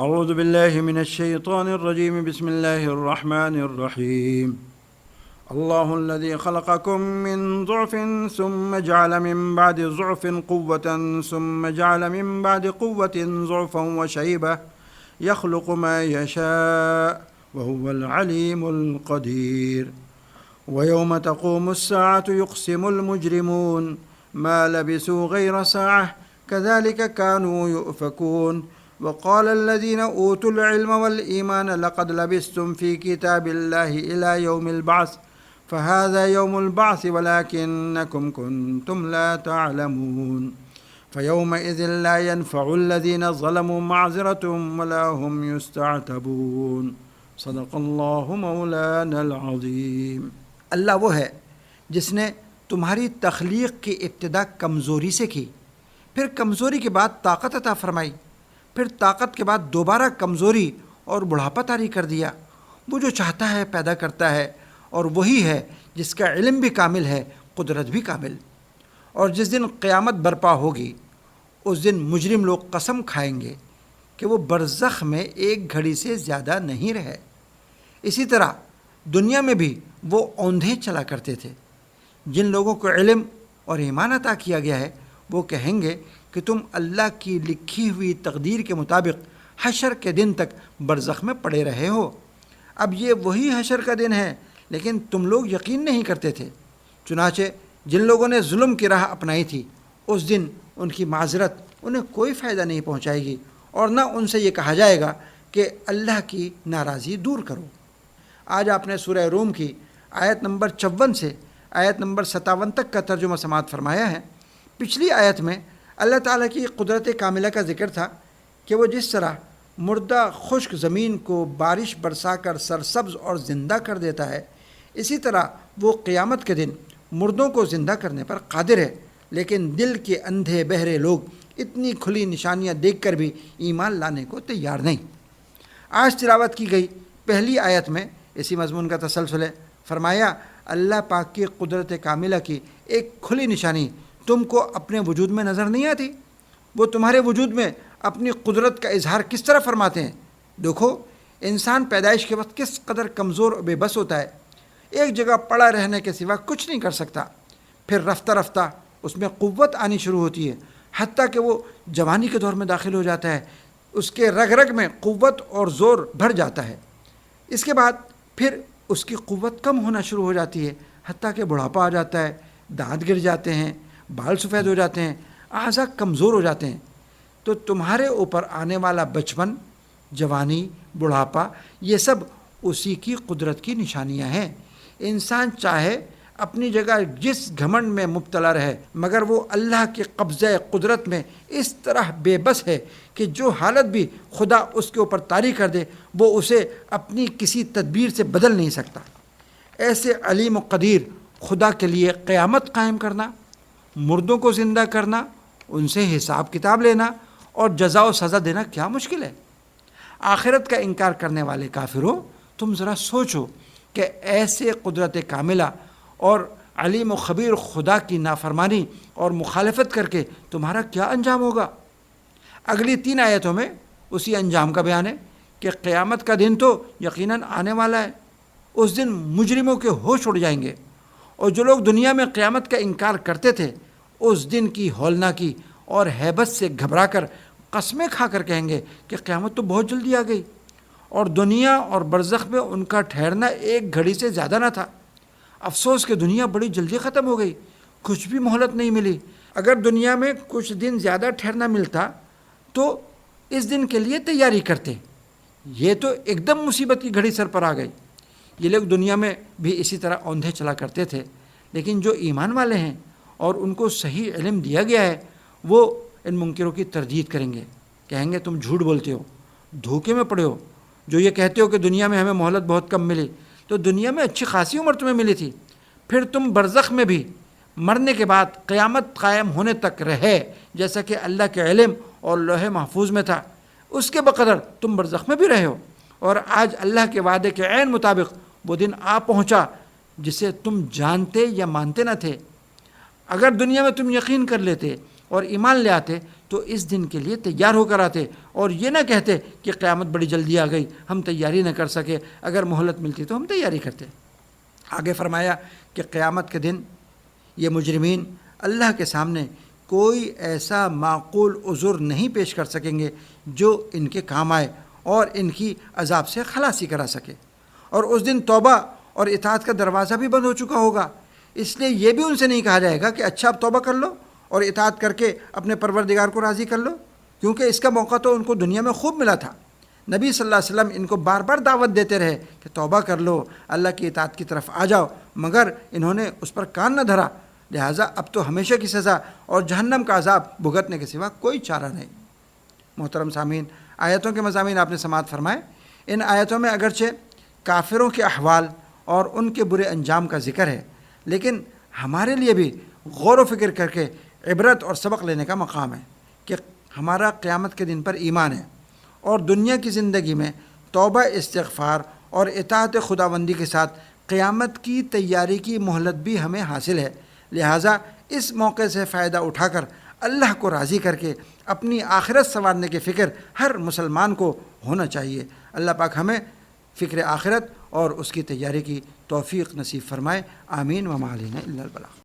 اعوذ باللہ من الشیطان الرجیم بسم اللہ الرحمن الرحیم اللہ الذی خلقکم من ضعف ثم جعل من بعد ضعف قوة ثم جعل من بعد قوة ضعفا وشیبة يخلق ما يشاء وهو العلیم القدیر ويوم تقوم الساعة يقسم المجرمون ما لبثوا غير ساعة كذلك كانوا يؤفكون وقال الذين أوتوا العلم والإيمان لقد لبثتم في كتاب الله إلى يوم البعث فهذا يوم البعث ولكنكم كنتم لا تعلمون فيومئذ لا ينفع الذين ظلموا معذرتهم ولا هم يستعتبون صدق الله مولانا العظيم۔ اللہ وہ ہے جس نے تمہاری تخلیق کی ابتدا کمزوری سے کی، پھر کمزوری کے بعد طاقت عطا فرمائی، پھر طاقت کے بعد دوبارہ کمزوری اور بڑھاپا طاری کر دیا۔ وہ جو چاہتا ہے پیدا کرتا ہے، اور وہی ہے جس کا علم بھی کامل ہے، قدرت بھی کامل۔ اور جس دن قیامت برپا ہوگی اس دن مجرم لوگ قسم کھائیں گے کہ وہ برزخ میں ایک گھڑی سے زیادہ نہیں رہے۔ اسی طرح دنیا میں بھی وہ اوندھے چلا کرتے تھے۔ جن لوگوں کو علم اور ایمان عطا کیا گیا ہے وہ کہیں گے کہ تم اللہ کی لکھی ہوئی تقدیر کے مطابق حشر کے دن تک برزخ میں پڑے رہے ہو۔ اب یہ وہی حشر کا دن ہے، لیکن تم لوگ یقین نہیں کرتے تھے۔ چنانچہ جن لوگوں نے ظلم کی راہ اپنائی تھی اس دن ان کی معذرت انہیں کوئی فائدہ نہیں پہنچائے گی، اور نہ ان سے یہ کہا جائے گا کہ اللہ کی ناراضی دور کرو۔ آج آپ نے سورہ روم کی آیت نمبر 54 سے آیت نمبر 57 تک کا ترجمہ سماعت فرمایا ہے۔ پچھلی آیت میں اللہ تعالیٰ کی قدرت کاملہ کا ذکر تھا کہ وہ جس طرح مردہ خشک زمین کو بارش برسا کر سرسبز اور زندہ کر دیتا ہے، اسی طرح وہ قیامت کے دن مردوں کو زندہ کرنے پر قادر ہے، لیکن دل کے اندھے بہرے لوگ اتنی کھلی نشانیاں دیکھ کر بھی ایمان لانے کو تیار نہیں۔ آج تلاوت کی گئی پہلی آیت میں اسی مضمون کا تسلسل ہے۔ فرمایا اللہ پاک کی قدرت کاملہ کی ایک کھلی نشانی تم کو اپنے وجود میں نظر نہیں آتی؟ وہ تمہارے وجود میں اپنی قدرت کا اظہار کس طرح فرماتے ہیں؟ دیکھو انسان پیدائش کے وقت کس قدر کمزور اور بے بس ہوتا ہے، ایک جگہ پڑا رہنے کے سوا کچھ نہیں کر سکتا۔ پھر رفتہ رفتہ اس میں قوت آنی شروع ہوتی ہے، حتیٰ کہ وہ جوانی کے دور میں داخل ہو جاتا ہے، اس کے رگ رگ میں قوت اور زور بھر جاتا ہے۔ اس کے بعد پھر اس کی قوت کم ہونا شروع ہو جاتی ہے، حتیٰ کہ بڑھاپا آ جاتا ہے، دانت گر جاتے ہیں، بال سفید ہو جاتے ہیں، اعضاء کمزور ہو جاتے ہیں۔ تو تمہارے اوپر آنے والا بچپن، جوانی، بڑھاپا، یہ سب اسی کی قدرت کی نشانیاں ہیں۔ انسان چاہے اپنی جگہ جس گھمنڈ میں مبتلا رہے، مگر وہ اللہ کے قبضہ قدرت میں اس طرح بے بس ہے کہ جو حالت بھی خدا اس کے اوپر طاری کر دے وہ اسے اپنی کسی تدبیر سے بدل نہیں سکتا۔ ایسے علیم و قدیر خدا کے لیے قیامت قائم کرنا، مردوں کو زندہ کرنا، ان سے حساب کتاب لینا اور جزا و سزا دینا کیا مشکل ہے؟ آخرت کا انکار کرنے والے کافروں، تم ذرا سوچو کہ ایسے قدرت کاملہ اور علیم و خبیر خدا کی نافرمانی اور مخالفت کر کے تمہارا کیا انجام ہوگا؟ اگلی 3 آیتوں میں اسی انجام کا بیان ہے کہ قیامت کا دن تو یقیناً آنے والا ہے۔ اس دن مجرموں کے ہوش اڑ جائیں گے، اور جو لوگ دنیا میں قیامت کا انکار کرتے تھے اس دن کی ہولناکی اور ہیبت سے گھبرا کر قسمیں کھا کر کہیں گے کہ قیامت تو بہت جلدی آ گئی، اور دنیا اور برزخ میں ان کا ٹھہرنا ایک گھڑی سے زیادہ نہ تھا۔ افسوس کہ دنیا بڑی جلدی ختم ہو گئی، کچھ بھی مہلت نہیں ملی۔ اگر دنیا میں کچھ دن زیادہ ٹھہرنا ملتا تو اس دن کے لیے تیاری کرتے۔ یہ تو ایک دم مصیبت کی گھڑی سر پر آ گئی۔ یہ لوگ دنیا میں بھی اسی طرح اوندھے چلا کرتے تھے، لیکن جو ایمان والے ہیں اور ان کو صحیح علم دیا گیا ہے وہ ان منکروں کی تردید کریں گے، کہیں گے تم جھوٹ بولتے ہو، دھوکے میں پڑے ہو، جو یہ کہتے ہو کہ دنیا میں ہمیں مہلت بہت کم ملی، تو دنیا میں اچھی خاصی عمر تمہیں ملی تھی، پھر تم برزخ میں بھی مرنے کے بعد قیامت قائم ہونے تک رہے، جیسا کہ اللہ کے علم اور لوح محفوظ میں تھا، اس کے بقدر تم برزخ میں بھی رہے ہو، اور آج اللہ کے وعدے کے عین مطابق وہ دن آ پہنچا جسے تم جانتے یا مانتے نہ تھے۔ اگر دنیا میں تم یقین کر لیتے اور ایمان لے آتے تو اس دن کے لیے تیار ہو کر آتے اور یہ نہ کہتے کہ قیامت بڑی جلدی آ گئی، ہم تیاری نہ کر سکے، اگر مہلت ملتی تو ہم تیاری کرتے۔ آگے فرمایا کہ قیامت کے دن یہ مجرمین اللہ کے سامنے کوئی ایسا معقول عذر نہیں پیش کر سکیں گے جو ان کے کام آئے اور ان کی عذاب سے خلاصی کرا سکے، اور اس دن توبہ اور اطاعت کا دروازہ بھی بند ہو چکا ہوگا، اس لیے یہ بھی ان سے نہیں کہا جائے گا کہ اچھا اب توبہ کر لو اور اطاعت کر کے اپنے پروردگار کو راضی کر لو، کیونکہ اس کا موقع تو ان کو دنیا میں خوب ملا تھا۔ نبی صلی اللہ علیہ وسلم ان کو بار بار دعوت دیتے رہے کہ توبہ کر لو، اللہ کی اطاعت کی طرف آ جاؤ، مگر انہوں نے اس پر کان نہ دھرا، لہٰذا اب تو ہمیشہ کی سزا اور جہنم کا عذاب بھگتنے کے سوا کوئی چارہ نہیں۔ محترم سامعین، آیتوں کے مضامین آپ نے سماعت فرمائے۔ ان آیتوں میں اگرچہ کافروں کے احوال اور ان کے برے انجام کا ذکر ہے، لیکن ہمارے لیے بھی غور و فکر کر کے عبرت اور سبق لینے کا مقام ہے کہ ہمارا قیامت کے دن پر ایمان ہے، اور دنیا کی زندگی میں توبہ، استغفار اور اطاعت خداوندی کے ساتھ قیامت کی تیاری کی مہلت بھی ہمیں حاصل ہے۔ لہٰذا اس موقع سے فائدہ اٹھا کر اللہ کو راضی کر کے اپنی آخرت سنوارنے کی فکر ہر مسلمان کو ہونا چاہیے۔ اللہ پاک ہمیں فکر آخرت اور اس کی تیاری کی توفیق نصیب فرمائے، آمین۔ وما علینا الا البلاغ۔